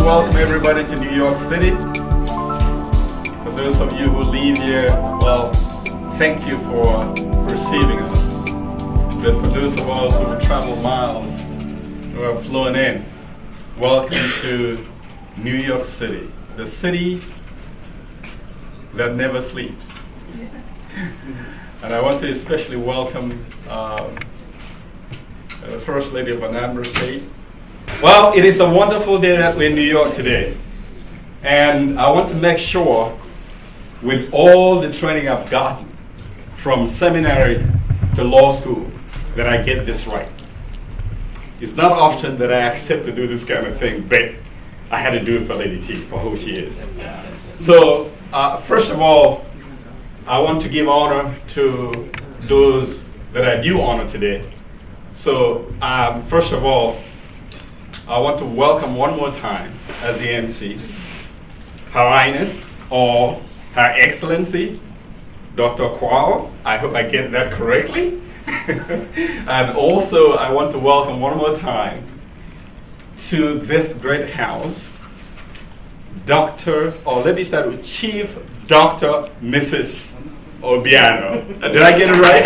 welcome everybody to New York City. For those of you who live here, well, thank you for receiving us. But for those of us who travel miles, who have flown in, welcome to New York City, the city that never sleeps. And I want to especially welcome the First Lady of Anambra State. Well, it is a wonderful day that we're in New York today. And I want to make sure, with all the training I've gotten from seminary to law school, that I get this right. It's not often that I accept to do this kind of thing, but I had to do it for Lady T, for who she is. So, first of all, I want to give honor to those that I do honor today. So, first of all, I want to welcome one more time as the MC, Her Highness or Her Excellency, Dr. Kwao. I hope I get that correctly. And also, I want to welcome one more time to this great house, let me start with Chief Dr. Mrs. Obiano. Did I get it right?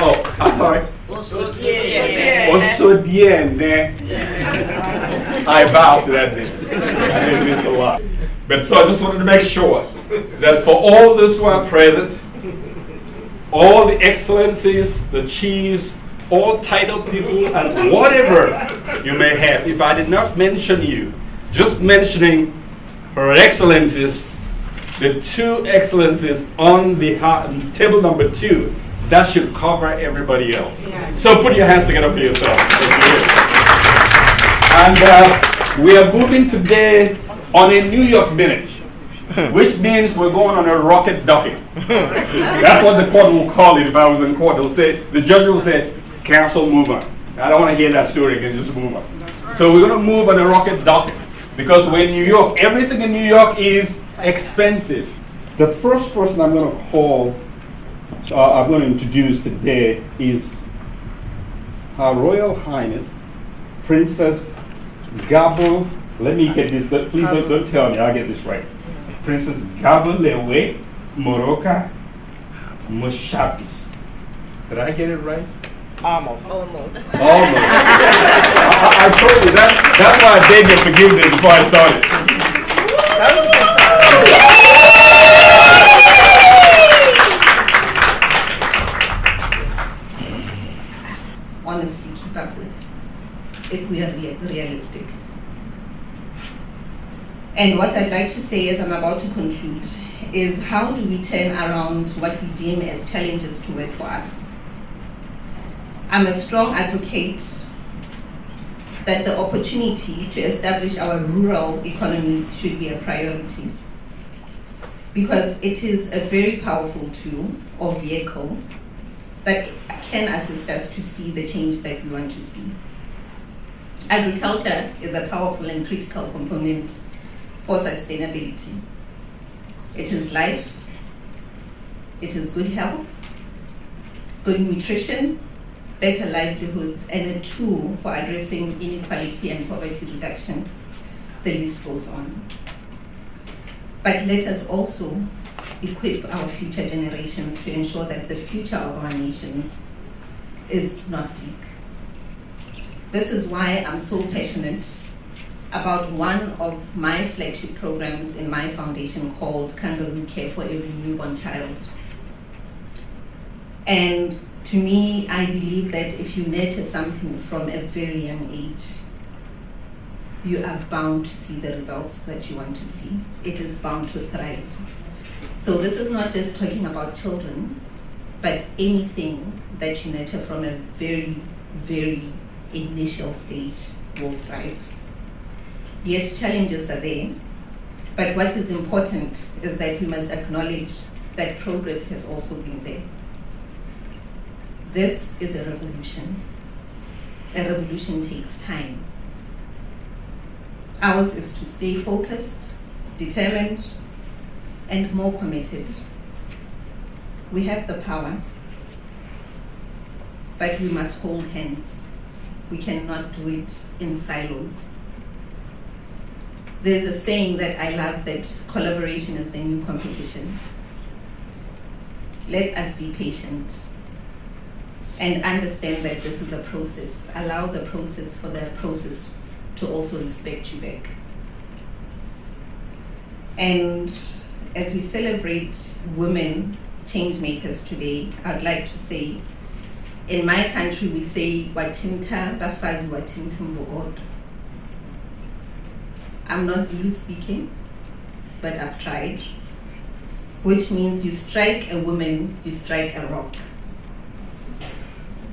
Oh, I'm sorry. Osodiene. I bow to that name. I think it means a lot. But so I just wanted to make sure that for all those who are present, all the excellencies, the chiefs, all titled people, and whatever you may have, if I did not mention you, just mentioning Her Excellencies, the two excellencies on the table number 2, that should cover everybody else. Yeah. So put your hands together for yourself. And we are moving today on a New York minute, which means we're going on a rocket docket. That's what the court will call it if I was in court. The judge will say, cancel, move on. I don't want to hear that story again, just move on. So we're going to move on a rocket docket because we're in New York. Everything in New York is expensive. The first person I'm going to call, I'm going to introduce today is Her Royal Highness, Princess Gabo. Let me get this, please don't tell me, I'll get this right. Princess Gabolewe Moroka Mushabi. Did I get it right? Almost. I told you, that's why I begged your forgiveness before I started. Honestly keep up with, if we are realistic. And what I'd like to say as I'm about to conclude is how do we turn around what we deem as challenges to work for us? I'm a strong advocate that the opportunity to establish our rural economies should be a priority because it is a very powerful tool or vehicle that can assist us to see the change that we want to see. Agriculture is a powerful and critical component for sustainability. It is life, it is good health, good nutrition, better livelihoods, and a tool for addressing inequality and poverty reduction. The list goes on. But let us also equip our future generations to ensure that the future of our nations is not bleak. This is why I'm so passionate about one of my flagship programs in my foundation called Kangaroo Care for Every Newborn Child. And to me, I believe that if you nurture something from a very young age, you are bound to see the results that you want to see. It is bound to thrive. So this is not just talking about children, but anything that you nurture from a very, very initial stage will thrive. Yes, challenges are there, but what is important is that we must acknowledge that progress has also been there. This is a revolution. A revolution takes time. Ours is to stay focused, determined, and more committed. We have the power, but we must hold hands. We cannot do it in silos. There's a saying that I love, that collaboration is the new competition. Let us be patient and understand that this is a process. Allow the process for the process to also respect you back. And as we celebrate women change makers today, I'd like to say, in my country we say, Watinta bafazi watinta mbuodo. I'm not Zulu speaking, but I've tried, which means you strike a woman, you strike a rock.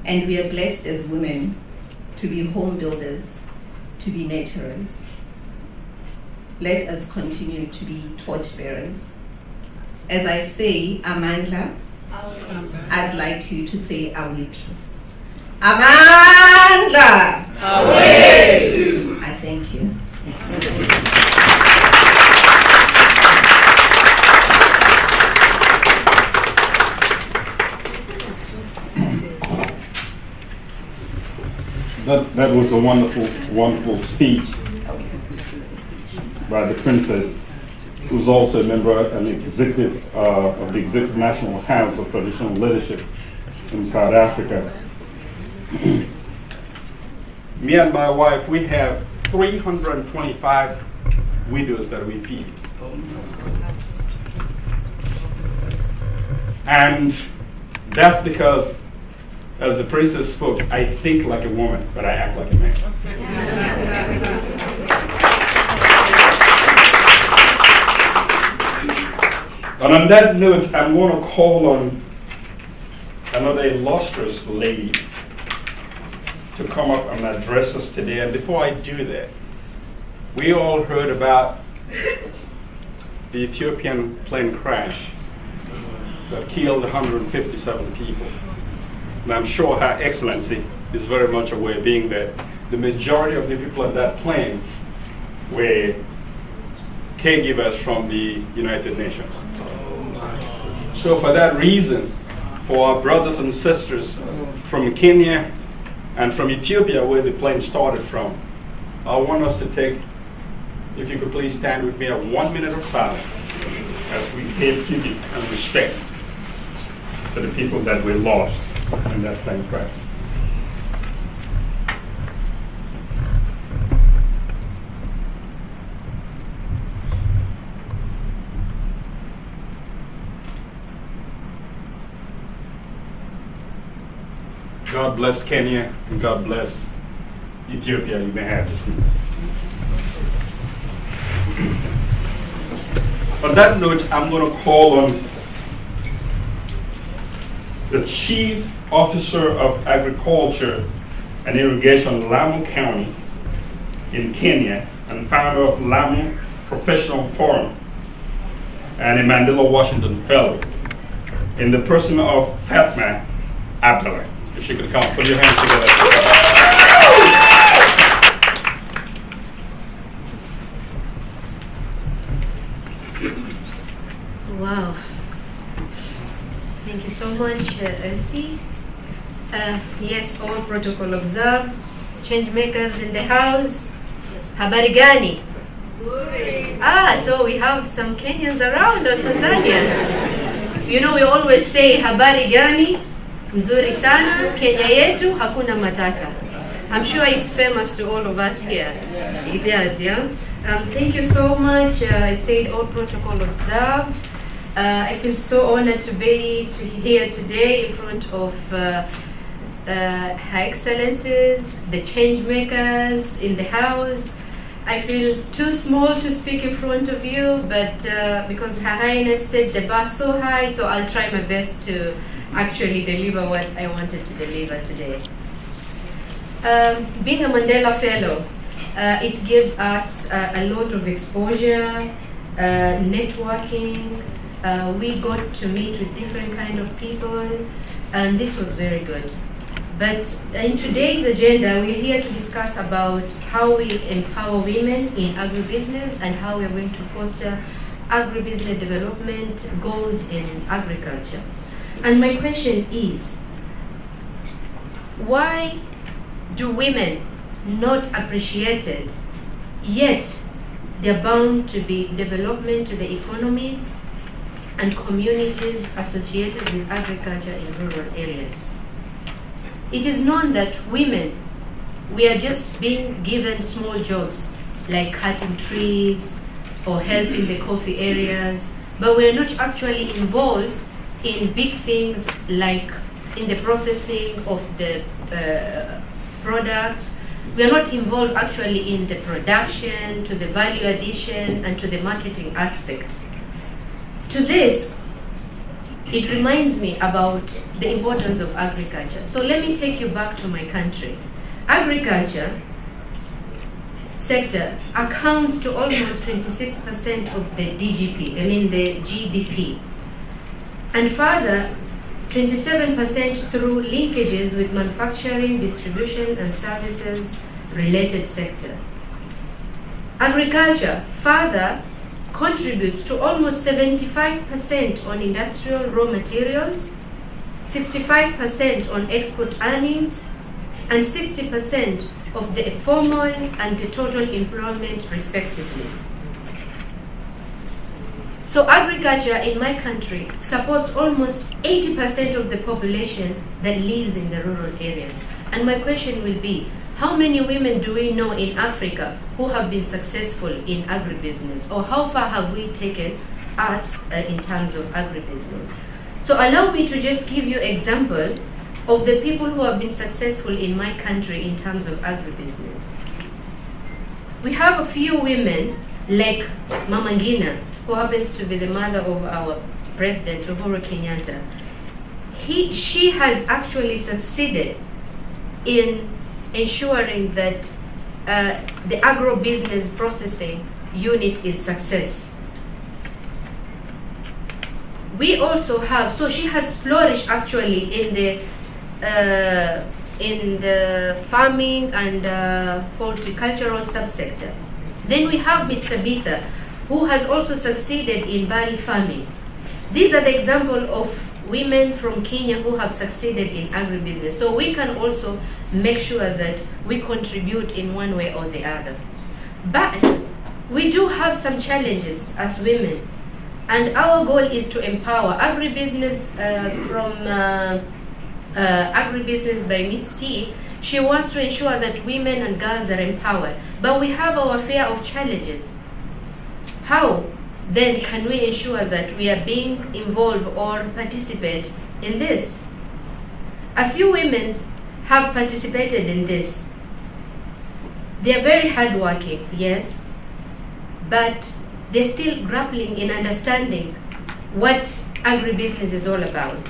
And we are blessed as women to be home builders, to be nurturers. Let us continue to be torch bearers. As I say, Amandla, I'd like you to say Awitu. Amandla! Awitu! I thank you. That was a wonderful, wonderful speech by the princess, who's also a member and executive of the Executive National House of Traditional Leadership in South Africa. Me and my wife, we have 325 widows that we feed. And that's because, as the princess spoke, I think like a woman, but I act like a man. And on that note, I'm going to call on another illustrious lady to come up and address us today. And before I do that, we all heard about the Ethiopian plane crash that killed 157 people. And I'm sure Her Excellency is very much aware, being that the majority of the people on that plane were caregivers from the United Nations. So for that reason, for our brothers and sisters from Kenya and from Ethiopia, where the plane started from, I want us to take, if you could please stand with me, a 1 minute of silence as we pay tribute and respect to the people that were lost in that plane crash. God bless Kenya and God bless Ethiopia. You may have the seats. On that note, I'm going to call on the Chief Officer of Agriculture and Irrigation, Lamu County in Kenya, and founder of Lamu Professional Forum, and a Mandela Washington Fellow, in the person of Fatma Abdallah. If she could come, put your hands together. Wow. Thank you so much, Elsie. Yes, all protocol observed. Change makers in the house. Habari gani? So we have some Kenyans around, or Tanzania. You know, we always say habari gani? Mzuri sana, Kenya yetu, hakuna matata. I'm sure it's famous to all of us here. It does, yeah? Thank you so much. It said all protocol observed. I feel so honored to be here today in front of Her Excellencies, the change makers in the house. I feel too small to speak in front of you, but because Her Highness set the bar so high, so I'll try my best to actually deliver what I wanted to deliver today. Being a Mandela Fellow, it gave us a lot of exposure, networking. We got to meet with different kind of people, and this was very good. But in today's agenda, we're here to discuss about how we empower women in agribusiness and how we're going to foster agribusiness development goals in agriculture. And my question is, why do women not appreciated, yet they're bound to be development to the economies and communities associated with agriculture in rural areas. It is known that women, we are just being given small jobs like cutting trees or helping the coffee areas, but we are not actually involved in big things like in the processing of the products. We are not involved actually in the production, to the value addition, and to the marketing aspect. To this, it reminds me about the importance of agriculture. So let me take you back to my country. Agriculture sector accounts to almost 26% of the the GDP. And further, 27% through linkages with manufacturing, distribution, and services related sector. Agriculture further contributes to almost 75% on industrial raw materials, 65% on export earnings, and 60% of the formal and the total employment respectively. So agriculture in my country supports almost 80% of the population that lives in the rural areas. And my question will be, how many women do we know in Africa who have been successful in agribusiness? Or how far have we taken us in terms of agribusiness? So allow me to just give you an example of the people who have been successful in my country in terms of agribusiness. We have a few women like Mama Ngina, who happens to be the mother of our president, Uhuru Kenyatta. She has actually succeeded in ensuring that the agro-business processing unit is success. We also have, so she has flourished actually in the farming and horticultural subsector. Then we have Mr. Bitha, who has also succeeded in barley farming. These are the example of women from Kenya who have succeeded in agribusiness. So we can also make sure that we contribute in one way or the other. But we do have some challenges as women, and our goal is to empower agribusiness from Agribusiness by Miss T. She wants to ensure that women and girls are empowered, but we have our fair of challenges. How then can we ensure that we are being involved or participate in this? A few women have participated in this. They are very hardworking, yes, but they're still grappling in understanding what agribusiness is all about.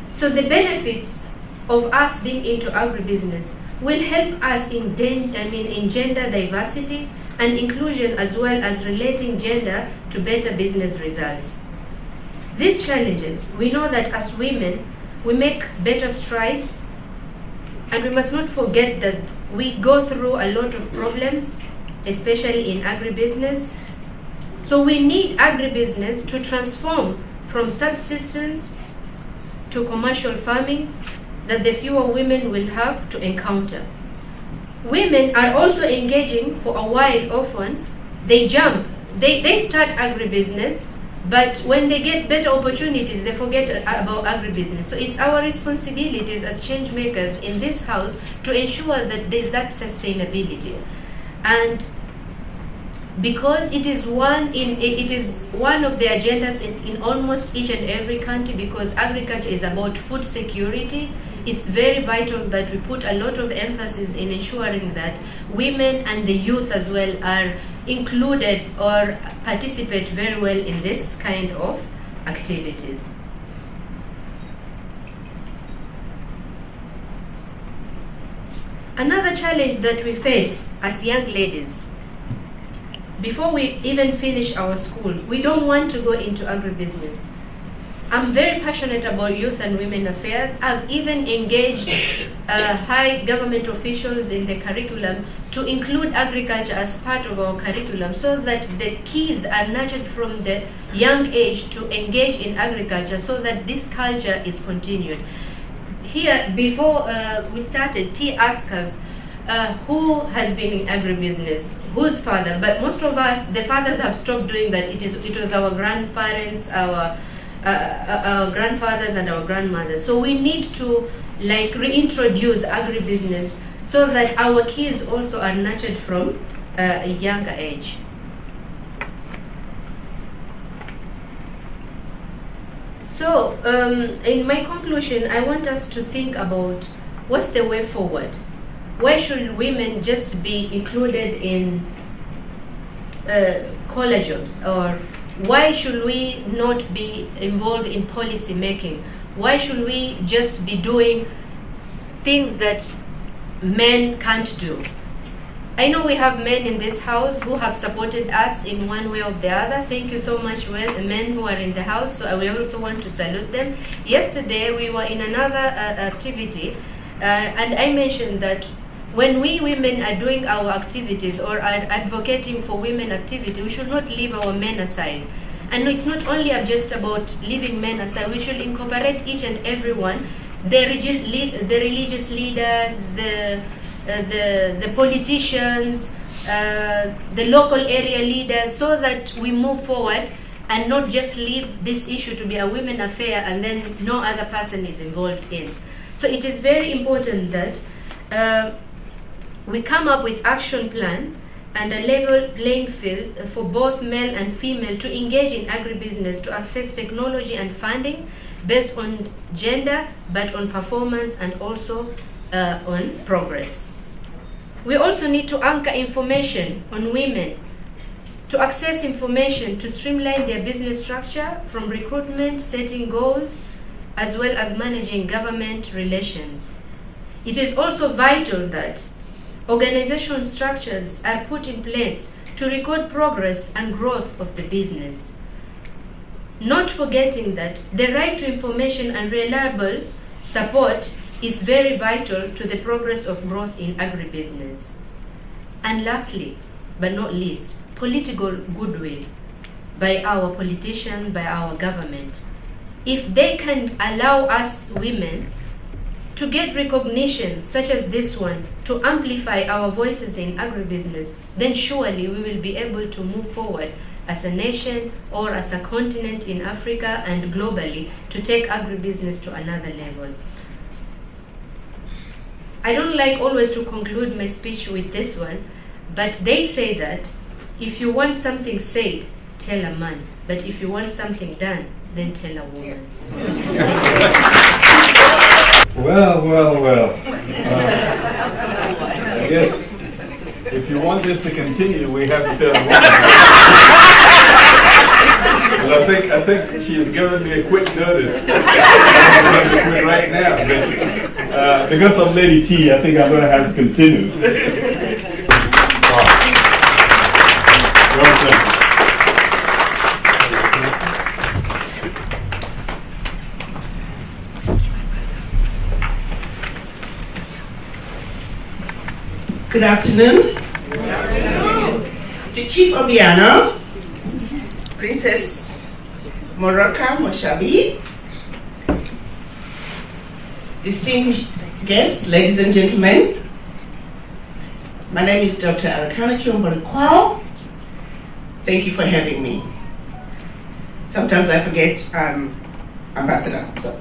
So the benefits of us being into agribusiness will help us in gender diversity and inclusion, as well as relating gender to better business results. These challenges, we know that as women, we make better strides, and we must not forget that we go through a lot of problems, especially in agribusiness. So we need agribusiness to transform from subsistence to commercial farming that the fewer women will have to encounter. Women are also engaging for a while often. They jump. They start agribusiness, but when they get better opportunities, they forget about agribusiness. So it's our responsibilities as change makers in this house to ensure that there's that sustainability. And because it is one of the agendas in almost each and every country, because agriculture is about food security, it's very vital that we put a lot of emphasis in ensuring that women and the youth as well are included or participate very well in this kind of activities. Another challenge that we face as young ladies, before we even finish our school, we don't want to go into agribusiness. I'm very passionate about youth and women affairs. I've even engaged high government officials in the curriculum to include agriculture as part of our curriculum, so that the kids are nurtured from the young age to engage in agriculture, so that this culture is continued. here, before we started, T asked us who has been in agribusiness, whose father, but most of us, the fathers have stopped doing that. It was our grandparents, our grandfathers and our grandmothers. So we need to like reintroduce agribusiness so that our kids also are nurtured from a younger age. So in my conclusion, I want us to think about what's the way forward. Why should women just be included in college jobs, or why should we not be involved in policy making? Why should we just be doing things that men can't do? I know we have men in this house who have supported us in one way or the other. Thank you so much, men who are in the house. So I also want to salute them. Yesterday we were in another activity, and I mentioned that when we women are doing our activities or are advocating for women activity, we should not leave our men aside. And it's not only just about leaving men aside. We should incorporate each and every one, the religious leaders, the politicians, the local area leaders, so that we move forward and not just leave this issue to be a women affair and then no other person is involved in. So it is very important that we come up with action plan and a level playing field for both male and female to engage in agribusiness, to access technology and funding based on gender, but on performance and also on progress. We also need to anchor information on women, to access information to streamline their business structure from recruitment, setting goals, as well as managing government relations. It is also vital that organization structures are put in place to record progress and growth of the business. Not forgetting that the right to information and reliable support is very vital to the progress of growth in agribusiness. And lastly, but not least, political goodwill by our politicians, by our government. If they can allow us women to get recognition such as this one, to amplify our voices in agribusiness, then surely we will be able to move forward as a nation or as a continent in Africa and globally to take agribusiness to another level. I don't like always to conclude my speech with this one, but they say that if you want something said, tell a man, but if you want something done, then tell a woman. Well. I guess if you want this to continue, we have to tell the woman. Because I think she's given me a quick notice. I'm going to quit right now. But because of Lady T, I think I'm going to have to continue. Well done. Good afternoon. Good afternoon. To Chief Obiano, Princess Moraka Moshabi, distinguished guests, ladies and gentlemen, my name is Dr. Arakana Chiombarikwa. Thank you for having me. Sometimes I forget I'm ambassador, so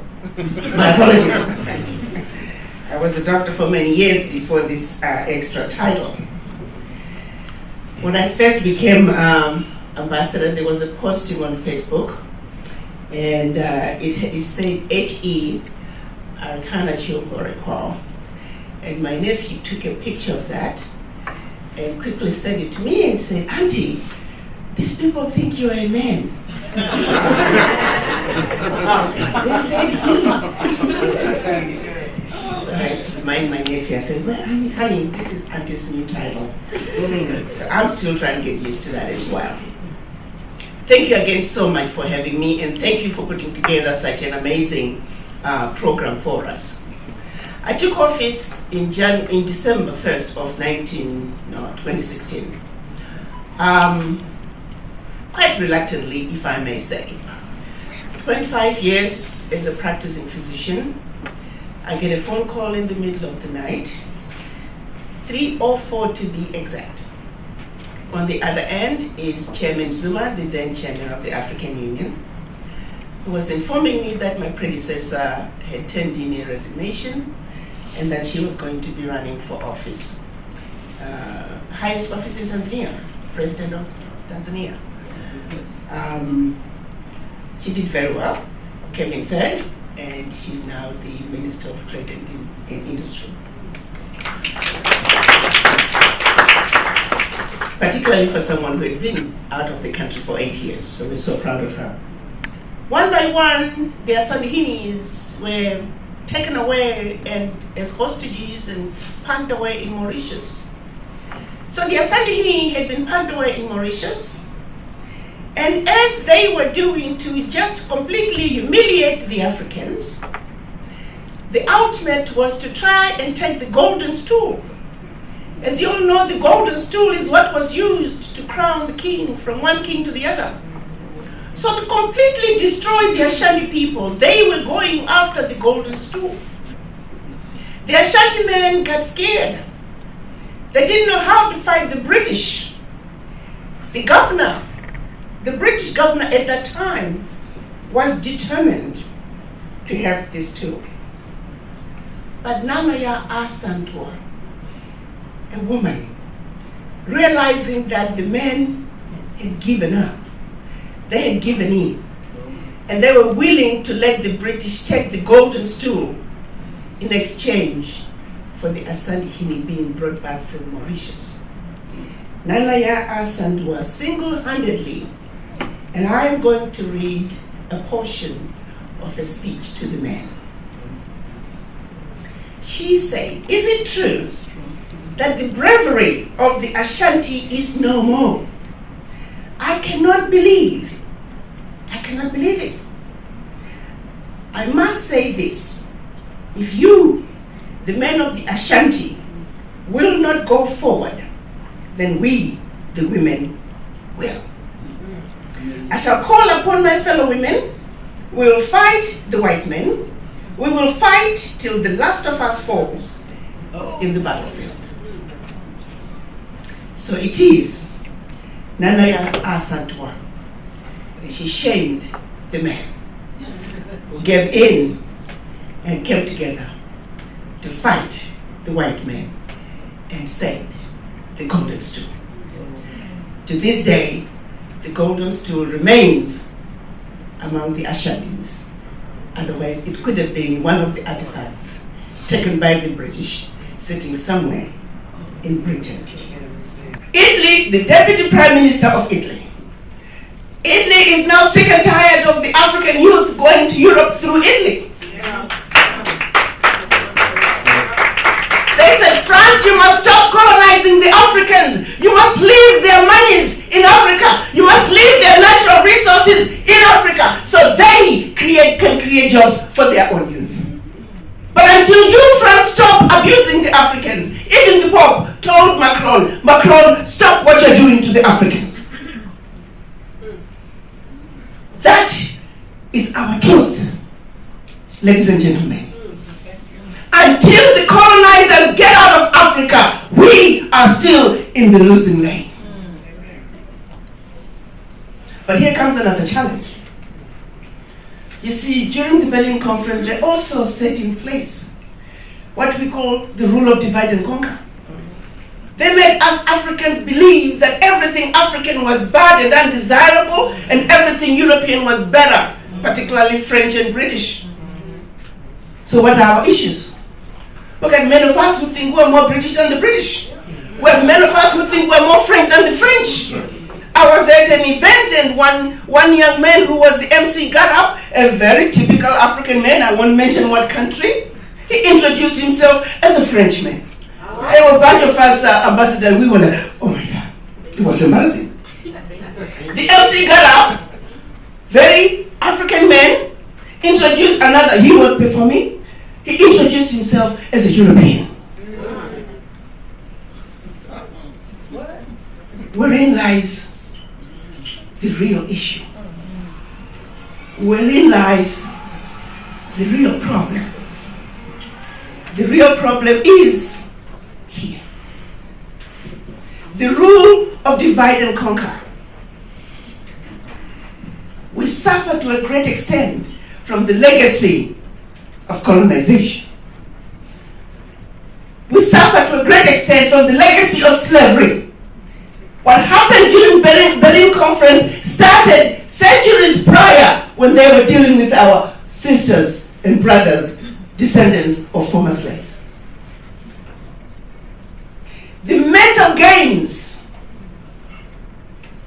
my apologies. I was a doctor for many years before this extra title. When I first became ambassador, there was a posting on Facebook, and it said H.E. Arakana Chiombarikwa. And my nephew took a picture of that and quickly sent it to me and said, "Auntie, these people think you're a man." They said he. So I had to remind my nephew, I said, "Well, honey, this is Auntie's new title." So I'm still trying to get used to that as well. Thank you again so much for having me, and thank you for putting together such an amazing program for us. I took office in December 1st of 2016. Quite reluctantly, if I may say. 25 years as a practicing physician. I get a phone call in the middle of the night, 3:04 to be exact. On the other end is Chairman Zuma, the then chairman of the African Union, who was informing me that my predecessor had turned in a resignation and that she was going to be running for office, highest office in Tanzania, President of Tanzania. She did very well, came in third, and she's now the Minister of Trade and Industry. Particularly for someone who had been out of the country for 8 years, so we're so proud of her. One by one, the Asandihinis were taken away and as hostages and packed away in Mauritius. So the Asandihini had been packed away in Mauritius, and as they were doing to just completely humiliate the Africans, the ultimate was to try and take the golden stool. As you all know, the golden stool is what was used to crown the king from one king to the other. So to completely destroy the Ashanti people, they were going after the golden stool. The Ashanti men got scared. They didn't know how to fight the British. The British governor at that time was determined to have this tool. But Namaya Asantwa, a woman, realizing that the men had given up, they had given in, and they were willing to let the British take the golden stool in exchange for the Asandihini being brought back from Mauritius. Nalaya Asandwa single-handedly, and I am going to read a portion of a speech to the men. She said, "Is it true that the bravery of the Ashanti is no more? I cannot believe it. I must say this, if you, the men of the Ashanti, will not go forward, then we, the women, will. I shall call upon my fellow women. We will fight the white men. We will fight till the last of us falls in the battlefield." So it is Nanaya Asantwa. She shamed the men who gave in and came together to fight the white men and saved the golden stool. To this day, the golden stool remains among the Ashantis. Otherwise, it could have been one of the artifacts taken by the British sitting somewhere in Britain. Italy, the Deputy Prime Minister of Italy. Italy is now sick and tired of the African youth going to Europe through Italy. They said, France, you must stop colonizing the Africans. You must leave their monies in Africa. You must leave their natural resources in Africa so they can create jobs for their own youth. But until you, France, stop abusing the Africans, even the Pope told Macron, stop what you're doing to the Africans. That is our truth, ladies and gentlemen. Until the colonizers get out of Africa, we are still in the losing lane. But here comes another challenge. You see, during the Berlin Conference, they also set in place what we call the rule of divide and conquer. They made us Africans believe that everything African was bad and undesirable, and everything European was better, particularly French and British. So what are our issues? Look at many of us who think we're more British than the British. We have many of us who think we're more French than the French. I was at an event and one young man who was the MC got up, a very typical African man, I won't mention what country. He introduced himself as a Frenchman. There were a bunch of us ambassadors, we were like, oh my God, it was embarrassing. The MC got up, very African man, introduced another, he was performing, he introduced himself as a European. Wherein lies the real issue? Wherein lies the real problem? The real problem is here. The rule of divide and conquer. We suffer to a great extent from the legacy of colonization. We suffer to a great extent from the legacy of slavery. What happened during Berlin Conference started centuries prior when they were dealing with our sisters and brothers, descendants of former slaves. The mental games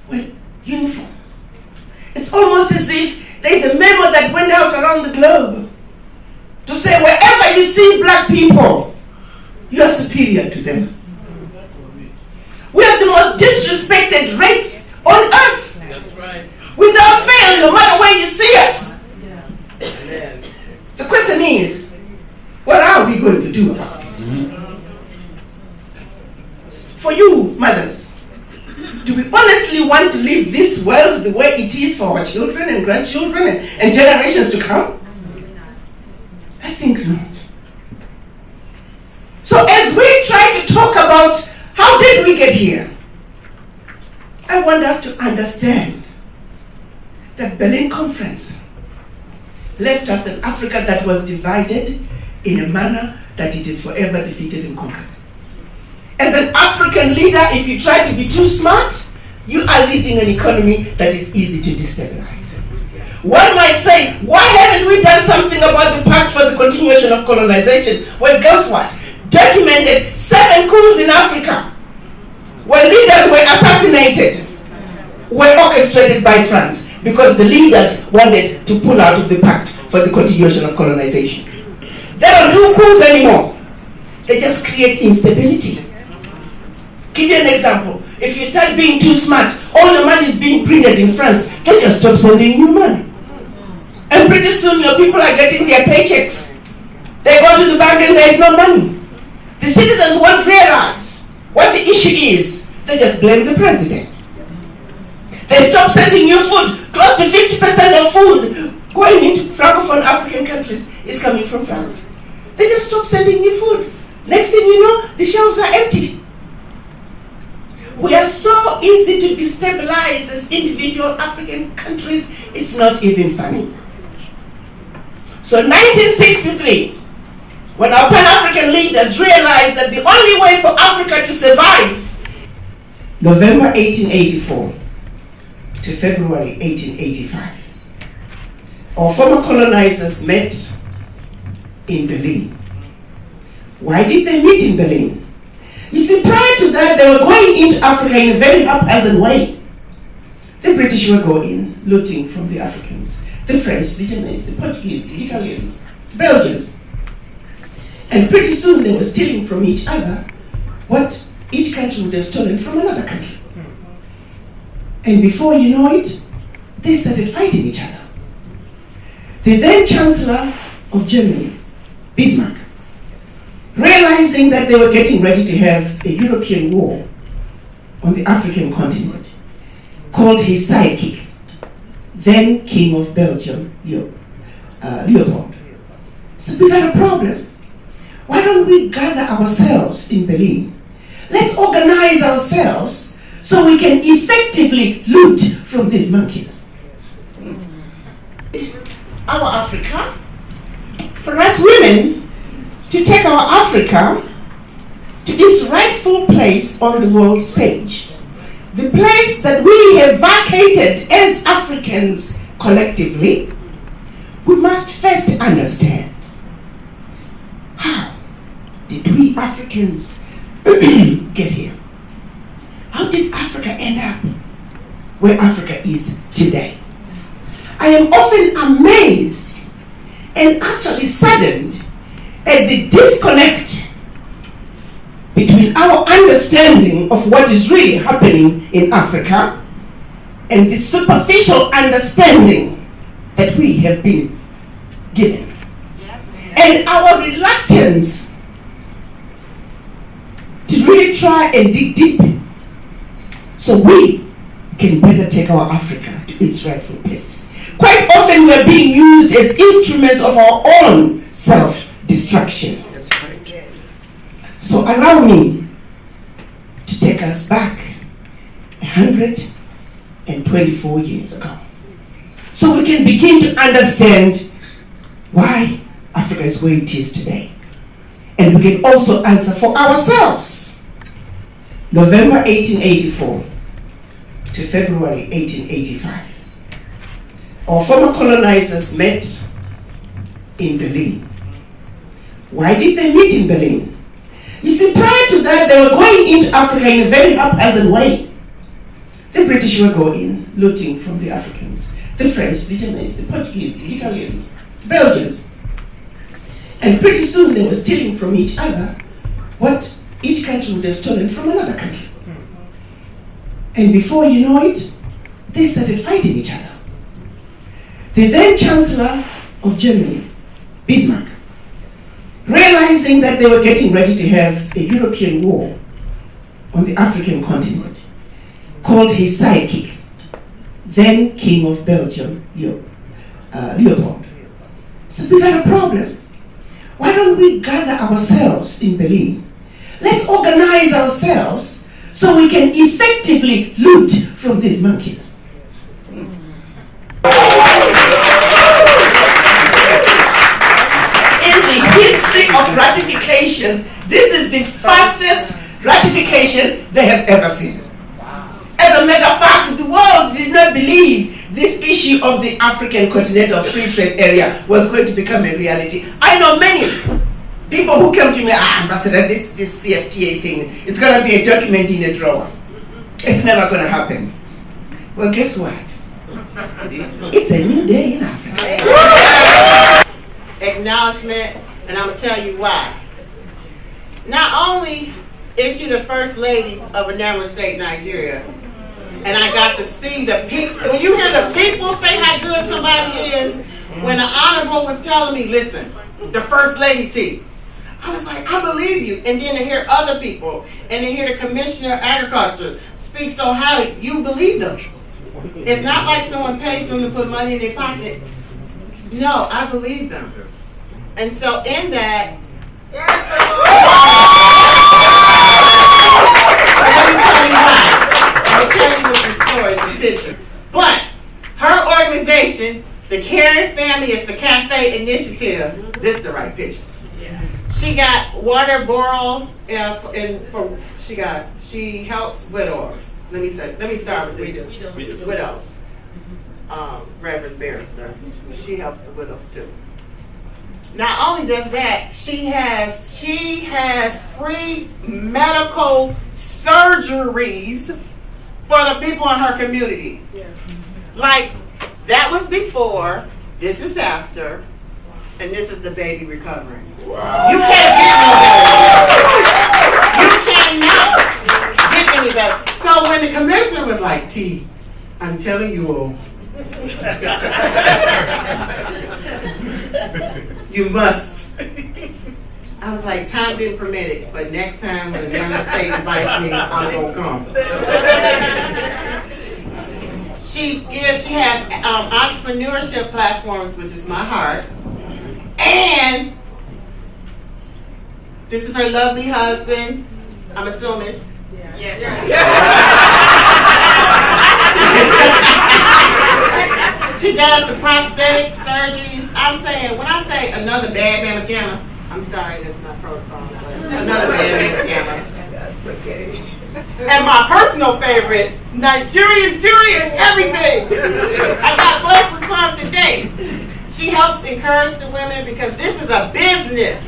were uniform. It's almost as if there's a memo that went out around the globe to say wherever you see black people, you are superior to them. We are the most disrespected race on earth. That's right. Without fail, no matter where you see us. Amen. The question is, what are we going to do about it? For you, mothers, do we honestly want to leave this world the way it is for our children and grandchildren and generations to come? I think not. So as we try to talk about how did we get here, I want us to understand that Berlin Conference left us an Africa that was divided in a manner that it is forever defeated and conquered. As an African leader, if you try to be too smart, you are leading an economy that is easy to destabilize. One might say, why haven't we done something about the Pact for the Continuation of Colonization? Well, guess what? Documented 7 coups in Africa where leaders were assassinated, were orchestrated by France because the leaders wanted to pull out of the Pact for the Continuation of Colonization. They don't do coups anymore. They just create instability. Give you an example. If you start being too smart, all the money is being printed in France, they just stop sending you money. And pretty soon your people are getting their paychecks. They go to the bank and there is no money. The citizens won't realize what the issue is. They just blame the president. They stop sending you food. Close to 50% of food going into Francophone African countries is coming from France. They just stop sending you food. Next thing you know, the shelves are empty. We are so easy to destabilize as individual African countries, it's not even funny. So 1963, when our Pan-African leaders realized that the only way for Africa to survive, November 1884 to February 1885, our former colonizers met in Berlin. Why did they meet in Berlin? You see, prior to that, they were going into Africa in a very haphazard way. The British were going, looting from the Africans. The French, the Germans, the Portuguese, the Italians, the Belgians. And pretty soon they were stealing from each other what each country would have stolen from another country. And before you know it, they started fighting each other. The then Chancellor of Germany, Bismarck, realizing that they were getting ready to have a European war on the African continent, called his sidekick, then King of Belgium, Leopold. So we got a problem. Why don't we gather ourselves in Berlin? Let's organize ourselves so we can effectively loot from these monkeys. Our Africa, for us women, to take our Africa to its rightful place on the world stage. The place that we have vacated as Africans collectively, we must first understand how did we Africans get here? How did Africa end up where Africa is today? I am often amazed and actually saddened at the disconnect between our understanding of what is really happening in Africa and the superficial understanding that we have been given. And our reluctance to really try and dig deep so we can better take our Africa to its rightful place. Quite often we are being used as instruments of our own self-destruction. That's right. So allow me to take us back 124 years ago, so we can begin to understand why Africa is where it is today. And we can also answer for ourselves. November 1884 to February 1885. Our former colonizers met in Berlin. Why did they meet in Berlin? You see, prior to that, they were going into Africa in a very haphazard way. The British were going, looting from the Africans, the French, the Germans, the Portuguese, the Italians, the Belgians. And pretty soon they were stealing from each other what each country would have stolen from another country. And before you know it, they started fighting each other. The then Chancellor of Germany, Bismarck, realizing that they were getting ready to have a European war on the African continent, called his sidekick, then King of Belgium, Leopold. So we got a problem. Why don't we gather ourselves in Berlin? Let's organize ourselves so we can effectively loot from these monkeys. In the history of ratifications, this is the fastest ratifications they have ever seen. As a matter of fact, the world did not believe this issue of the African Continental Free Trade Area was going to become a reality. I know many people who came to me, Ambassador, this CFTA thing, it's going to be a document in a drawer. It's never going to happen. Well, guess what? It's a new day in Africa. Acknowledgement, and I'm going to tell you why. Not only is she the first lady of Anambra State, Nigeria, and I got to see the people. When you hear the people say how good somebody is, when the Honorable was telling me, listen, the First Lady T, I was like, I believe you. And then to hear other people, and to hear the Commissioner of Agriculture speak so highly, you believe them. It's not like someone paid them to put money in their pocket. No, I believe them. And so in that, let me tell you why. I'll tell you with some stories and pictures. But her organization, the Caring Family, is the Cafe Initiative. This is the right picture. She got water borals, she helps widows. Let me start with this. Widows. Reverend Barrister. She helps the widows too. Not only does that, she has free medical surgeries for the people in her community. Yes. Like, that was before, this is after, and this is the baby recovering. Wow. You can't get any better. You cannot get any better. So when the commissioner was like, T, I'm telling you all, you must. I was like, time didn't permit it, but next time when the Anambra State invites me, I'm gonna come. She has entrepreneurship platforms, which is my heart, and this is her lovely husband, I'm assuming. Yes. She does the prosthetic surgeries. I'm saying, when I say another bad mamma jamma, I'm sorry, that's my protocol. Another bad mamma jamma. That's okay. And my personal favorite, Nigerian jury is everything. I got both for some today. She helps encourage the women because this is a business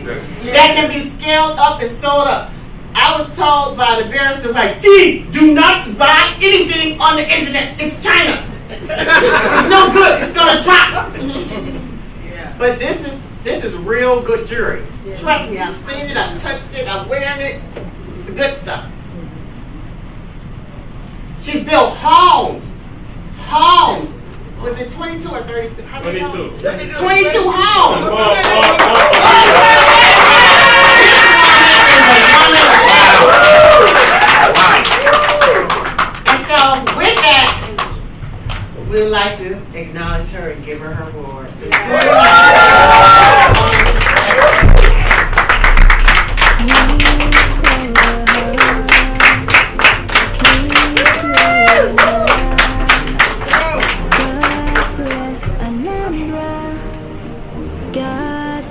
that can be scaled up and sold up. I was told by the barrister, like, T, do not buy anything on the internet. It's China. It's no good. It's gonna drop. But this is real good jewelry. Trust me, I've seen it, I've touched it, I'm wearing it. It's the good stuff. She's built homes. Was it 22 or 32? 22. 22 homes. And so with that, we would like to acknowledge her and give her her award.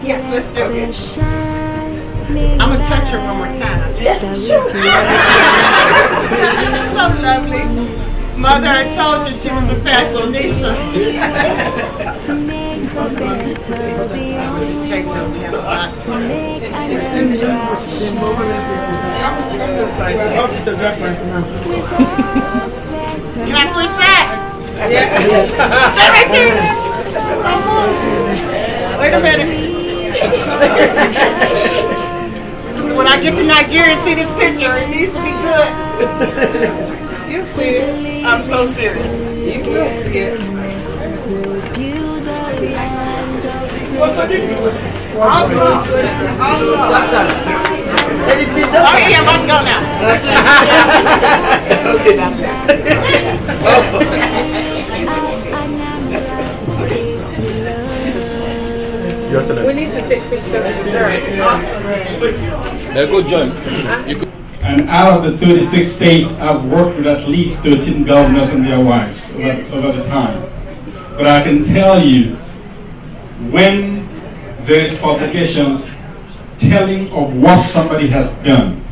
Yes, let's do it. I'm gonna touch her one more time. So lovely. Mother, I told you she was a fashionista. Can I switch sides? Yes. Right there. Wait a minute. When I get to Nigeria and see this picture, it needs to be good. You see it. I'm so serious. You will see it. What's up? Awesome. Oh yeah, I'm about to go now. We need to take pictures. Good job. And out of the 36 states, I've worked with at least 13 governors and their wives over the time. But I can tell you, when there is publications telling of what somebody has done,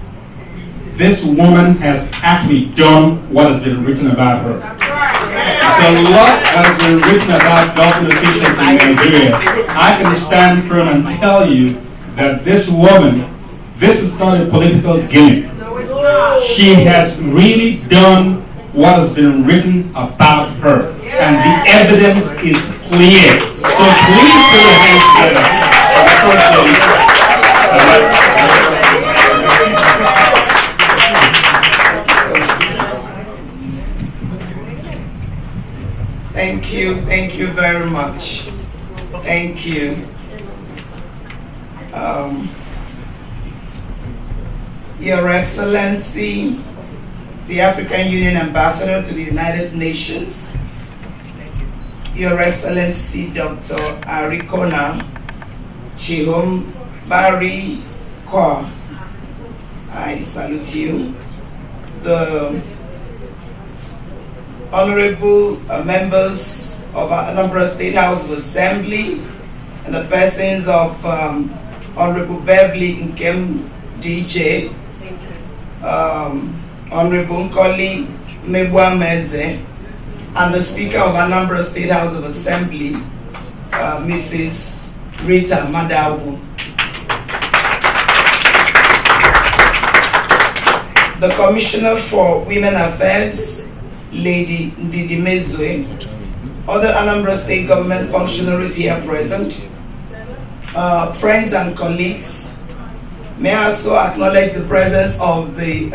this woman has actually done what has been written about her. There's a lot that has been written about government officials in Nigeria. I can stand firm and tell you that this woman, this is not a political gimmick. She has really done what has been written about her. And the evidence is clear. So please put your hands together for the First Lady. Thank you very much. Thank you. Your Excellency, the African Union Ambassador to the United Nations, Your Excellency Dr. Arikona Chihom Bari Kwa, I salute you. The honorable members of our Anambra State House of Assembly and the persons of Honorable Beverly Nkem DJ, Honorable Nkoli Mebwameze, and the Speaker of Anambra State House of Assembly, Mrs. Rita Madawu. The Commissioner for Women Affairs, Lady Ndidi Mezue, other Anambra State government functionaries here present, friends and colleagues, may I also acknowledge the presence of the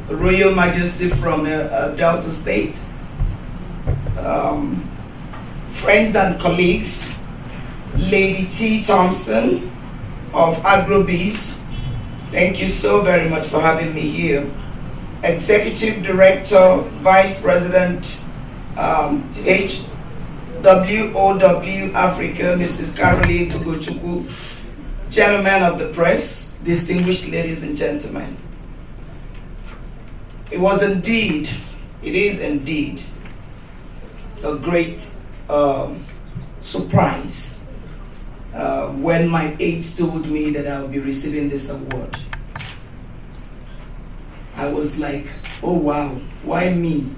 Royal Majesty from Delta State. Friends and colleagues, Lady T. Thompson of AgroBees, thank you so very much for having me here. Executive Director, Vice President, HWOW Africa, Mrs. Caroline Ebelechukwu, Gentlemen of the press, distinguished ladies and gentlemen. It is indeed a great surprise when my aides told me that I would be receiving this award. I was like, oh wow, why me?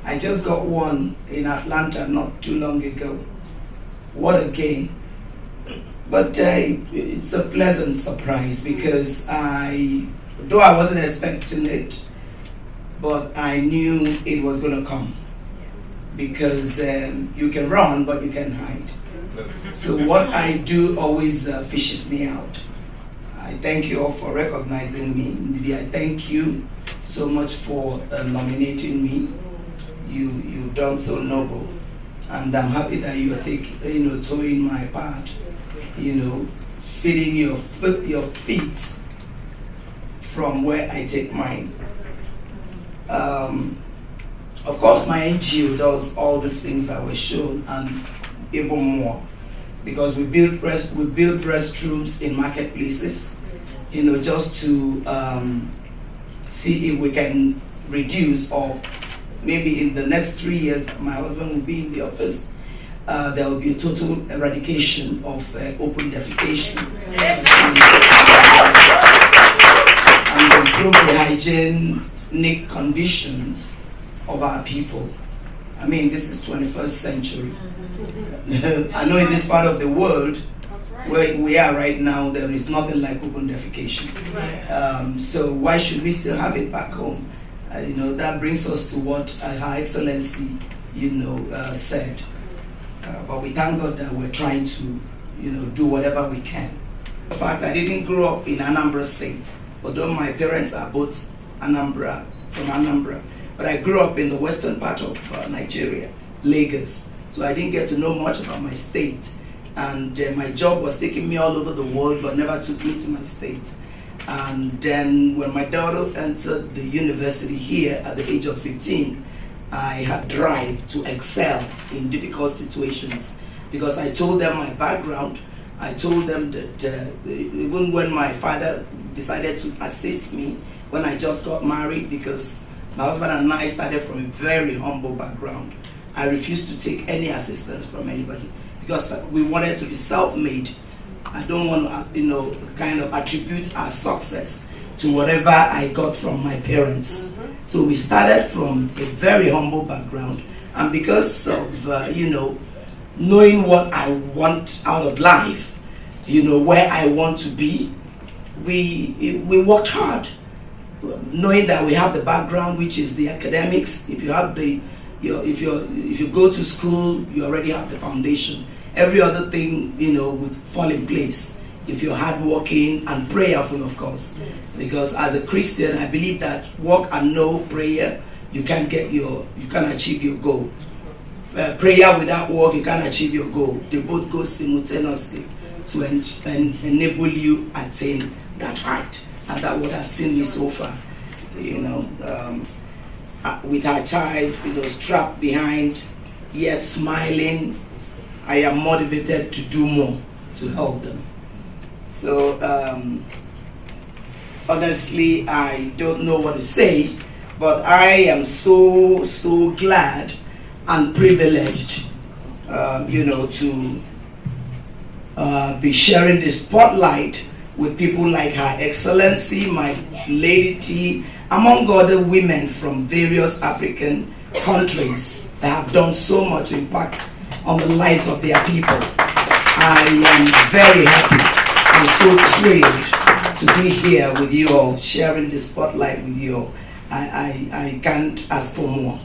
I just got one in Atlanta not too long ago. What a gain. But it's a pleasant surprise because though I wasn't expecting it, but I knew it was going to come. Because you can run, but you can hide. So what I do always fishes me out. I thank you all for recognizing me. Ndidi, I thank you so much for nominating me. You've done so noble, and I'm happy that you are towing my part. Feeding your feet from where I take mine. Of course, my NGO does all these things that were shown and even more, because we build restrooms in marketplaces, just to see if we can reduce, or maybe in the next 3 years, my husband will be in the office, there will be a total eradication of open defecation. And improve the hygienic conditions of our people. I mean, this is 21st century. I know in this part of the world where we are right now, there is nothing like open defecation. So why should we still have it back home? That brings us to what Her Excellency, said. But we thank God that we're trying to, do whatever we can. In fact, I didn't grow up in Anambra State, although my parents are both from Anambra. But I grew up in the western part of Nigeria, Lagos. So I didn't get to know much about my state. And my job was taking me all over the world, but never took me to my state. And then when my daughter entered the university here at the age of 15, I had drive to excel in difficult situations, because I told them my background. I told them that even when my father decided to assist me when I just got married, because my husband and I started from a very humble background, I refused to take any assistance from anybody, because we wanted to be self-made. I don't want to, kind of attribute our success to whatever I got from my parents. So we started from a very humble background, and because of knowing what I want out of life, where I want to be, we worked hard, knowing that we have the background, which is the academics. If you have if you go to school, you already have the foundation. Every other thing, would fall in place if you're hardworking and prayerful, of course. Because as a Christian, I believe that work and no prayer, you can't achieve your goal. Prayer without work, you can't achieve your goal. They both go simultaneously to enable you attain that height. And that's what has seen me so far. With our child, strapped behind, yet smiling, I am motivated to do more to help them. So honestly, I don't know what to say, but I am so glad and privileged, to be sharing the spotlight with people like Her Excellency, my lady, among other women from various African countries that have done so much impact on the lives of their people. I am very happy and so thrilled to be here with you all, sharing the spotlight with you all. I can't ask for more.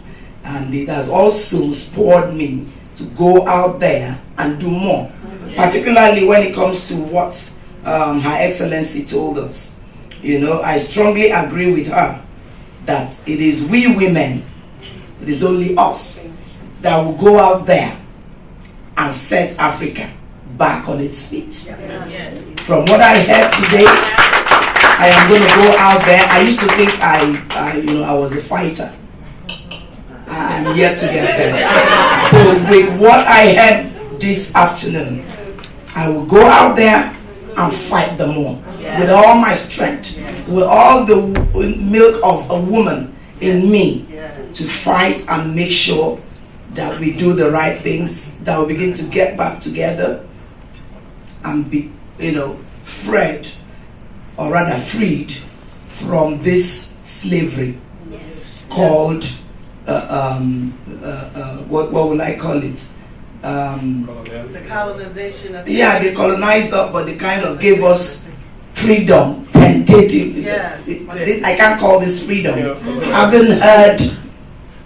And it has also spurred me to go out there and do more, particularly when it comes to what Her Excellency told us. I strongly agree with her that it is we women, it is only us, that will go out there and set Africa back on its feet. From what I heard today, I am going to go out there. I used to think I was a fighter. I'm yet to get there. So with what I heard this afternoon, I will go out there and fight them all with all my strength, with all the milk of a woman in me, to fight and make sure that we do the right things, that we begin to get back together and be, freed from this slavery called, what will I call it? The colonization of they colonized us, but they kind of gave us freedom, tentative. I can't call this freedom. I haven't heard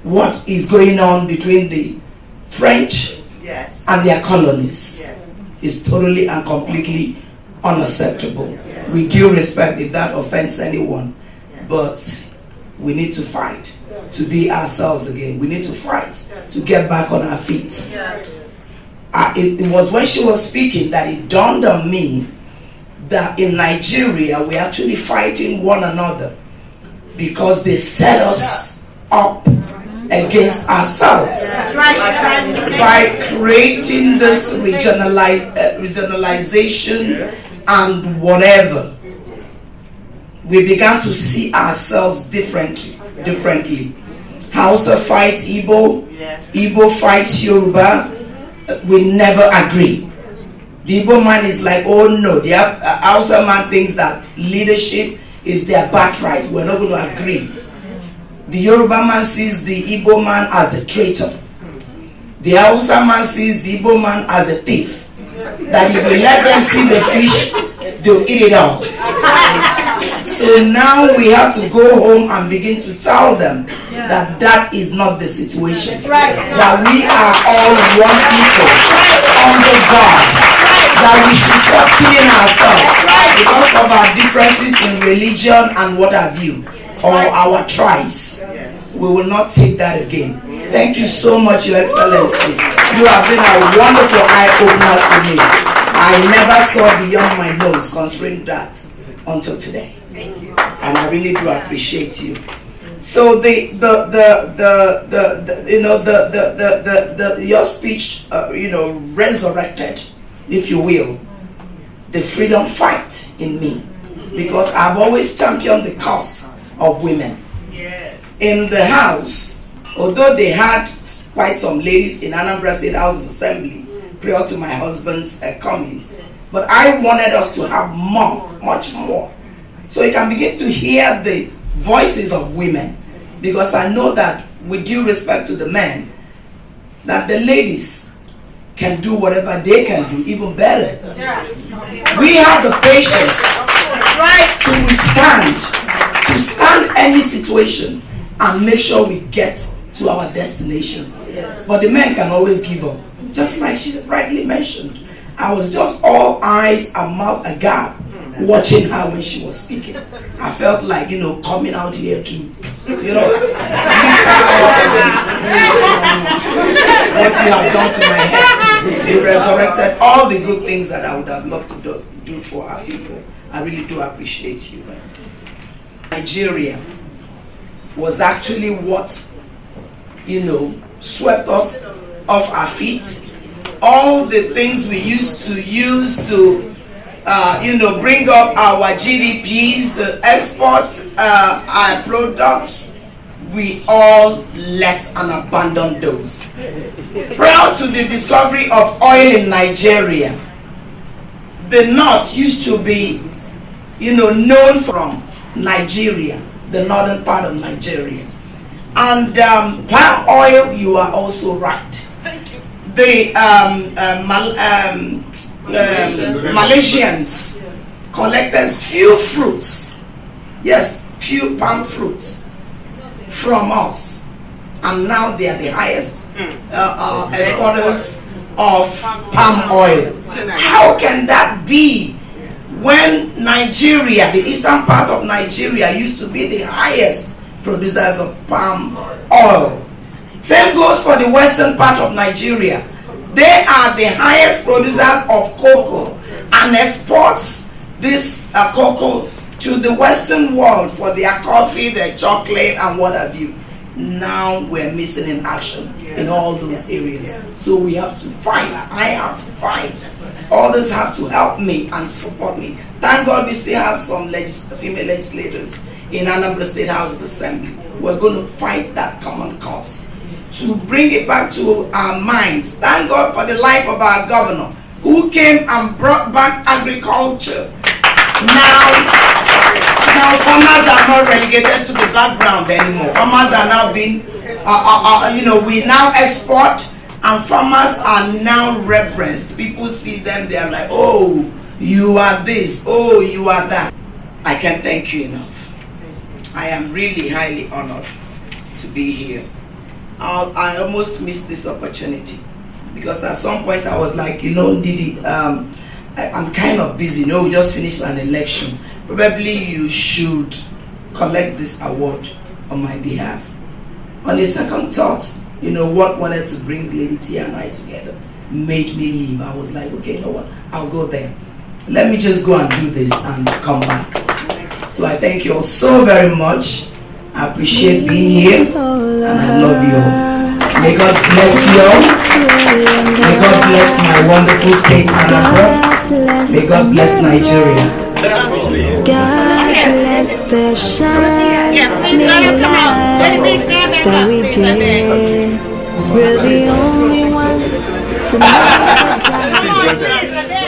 what is going on between the French and their colonies. It's totally and completely unacceptable. With due respect, if that offends anyone, but we need to fight to be ourselves again. We need to fight to get back on our feet. It was when she was speaking that it dawned on me that in Nigeria we're actually fighting one another because they set us up against ourselves by creating this regionalization and whatever. We began to see ourselves differently. Hausa fights Igbo, Igbo fights Yoruba, we never agree. The Igbo man is like, oh no, the Hausa man thinks that leadership is their birthright. We're not going to agree. The Yoruba man sees the Igbo man as a traitor. The Hausa man sees the Igbo man as a thief. That if you let them see the fish, they'll eat it all. So now we have to go home and begin to tell them that that is not the situation. That we are all one people under God. That we should stop killing ourselves because of our differences in religion and what have you, or our tribes. We will not take that again. Thank you so much, Your Excellency. You have been a wonderful eye-opener to me. I never saw beyond my nose concerning that until today. And I really do appreciate you. So your speech, resurrected, if you will, the freedom fight in me, because I've always championed the cause of women. In the house, although they had quite some ladies in Anambra State House of Assembly prior to my husband's coming, but I wanted us to have more, much more, so you can begin to hear the voices of women, because I know that, with due respect to the men, that the ladies can do whatever they can do, even better. We have the patience to stand any situation and make sure we get to our destination. But the men can always give up. Just like she rightly mentioned, I was just all eyes and mouth agape watching her when she was speaking. I felt like, coming out here to, what you have done to my head. You resurrected all the good things that I would have loved to do for our people. I really do appreciate you. Nigeria was actually what, swept us off our feet. All the things we used to use to, bring up our GDPs, export our products, we all left and abandoned those. Prior to the discovery of oil in Nigeria, the north used to be, known from Nigeria, the northern part of Nigeria. And palm oil, you are also right. The Malaysians collected few fruits, few palm fruits from us, and now they are the highest exporters of palm oil. How can that be when Nigeria, the eastern part of Nigeria, used to be the highest producers of palm oil? Same goes for the western part of Nigeria. They are the highest producers of cocoa and exports this cocoa to the western world for their coffee, their chocolate, and what have you. Now we're missing in action in all those areas. So we have to fight. I have to fight. Others have to help me and support me. Thank God we still have some female legislators in Anambra State House of Assembly. We're going to fight that common cause to bring it back to our minds. Thank God for the life of our governor, who came and brought back agriculture. Now farmers are not relegated to the background anymore. Farmers are now being, we now export, and farmers are now reverenced. People see them, they are like, oh, you are this, oh, you are that. I can't thank you enough. I am really highly honored to be here. I almost missed this opportunity, because at some point I was like, Didi, I'm kind of busy. We just finished an election. Probably you should collect this award on my behalf. On the second thought, what wanted to bring Lady Tia and I together made me leave. I was like, okay, you know what? I'll go there. Let me just go and do this and come back. So I thank you all so very much. I appreciate being here, and I love you all. May God bless you all. May God bless my wonderful state, Anambra. May God bless Nigeria. God bless the shining light that we bring. We're the only ones to make it right.